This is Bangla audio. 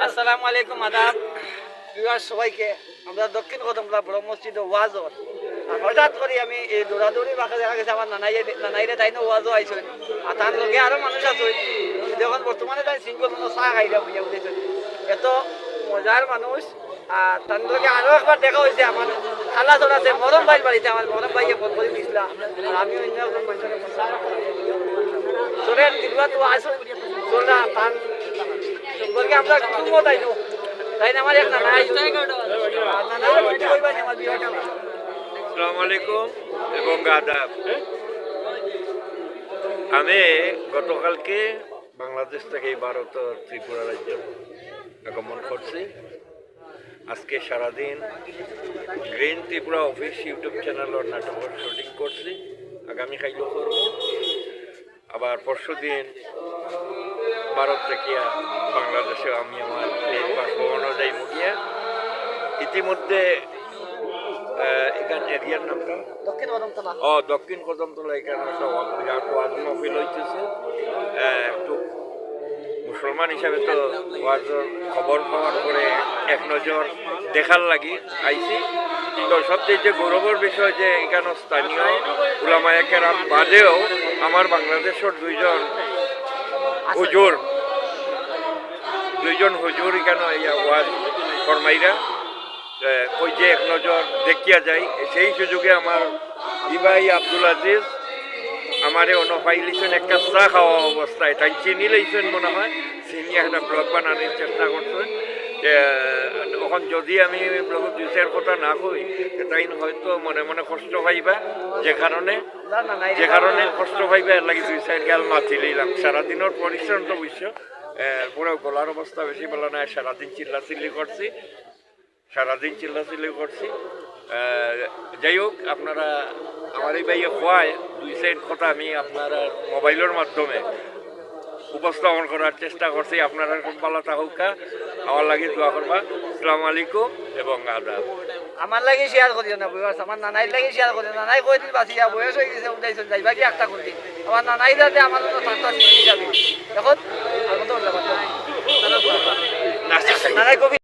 আসসালামু আলাইকুম আদাব বিবাস সবাইকে আমরা দক্ষিণ কদমলা বড় মসজিদে ওয়াজ আর হঠাৎ করে আমি এই দৌড়াদৌড়ি বাঁকা দেখা গেছে আমার নানাইরে তাই না ওয়াজও আইসেন আর তার লগে আরো মানুষ আছে দেখুন বর্তমানে তাই সিঙ্গল চা খাইরা বুঝে উঠেছেন এত মজার মানুষ আর তার লগে আরো একবার দেখা হয়েছে আমার খালা চড়াতে মরম ভাই বাড়িতে আমার মরম ভাইকে ফোন করে দিয়েছিলাম আর আমি অন্য একজন মানুষের চোরের দিলবা তো আসুন চোরা তার সম্পর্কে আমরা খুব তাই নো তাই না আমার এক নানা আসসালামু আলাইকুম এবং আদাব। আমি গতকালকে বাংলাদেশ থেকে ভারত ত্রিপুরা রাজ্যে আগমন করছি। আজকে সারাদিন গ্রিন ত্রিপুরা অফিস ইউটিউব চ্যানেলের নাটকের শুটিং করছি, আগামী খাইল করব। আবার পরশু দিন ভারত থেকে বাংলাদেশে আমি আমার বাসভবনও যাই মুখিয়া। ইতিমধ্যে এখানে এরিয়ার নামটা দক্ষিণ কদমতলা, এখানে একটা বিরাট ওয়াজ মহফিল হইতেছে। একটু মুসলমান হিসাবে তো ওয়াজের খবর পাওয়ার পরে এক নজর দেখার লাগি আইছি। তো সবচেয়ে যে গৌরবের বিষয় যে এখানে স্থানীয় উলামায়ে কেরাম বাদেও আমার বাংলাদেশের দুইজন হুজুর এখানে ওয়াজ ফরমাইরা ওই যে এক নজর দেখিয়া যায়। সেই সুযোগে আমার ইবাই আব্দুল আজিজ আমারে অনফাইলিছেন একটা চা খাওয়া অবস্থায়, তাই চিনি লইছেন মনে হয়, চিনি একটা ব্লগ বানানোর চেষ্টা করছেন। তখন যদি আমি ব্লগত দুই চার কথা না কই তাই হয়তো মনে মনে কষ্ট পাইবা, যে কারণে কষ্ট পাইবা এর লাগি দুই চার গাল মাতি লইলাম। সারাদিনের পরিশ্রম তো বুঝছো, পুরো গলার অবস্থা বেশি ভালো না, সারাদিন চিল্লাচিল্লি করছি। যাই হোক, আপনারা আমার এই ভাইয়ে খোয়ায় দুই সাইড কথা আমি আপনারা মোবাইলের মাধ্যমে উপস্থাপন করার চেষ্টা করছি। আপনারা খুব ভালো থাকুকা, আমার লাগে দোয়া করবা। আসসালামু আলাইকুম এবং আদাব। আমার লাগে শেয়ার করিও না বয়স, আমার নানাইর লাগে শেয়ার করিও। নানাই কই দিন বাঁচিয়া বয়স হয়ে গেছে, উঠাইছেন যাইবা কি একটা করতে আমার নানাই যাতে আমার থাকতে হিসাবে এখন নানাই কবি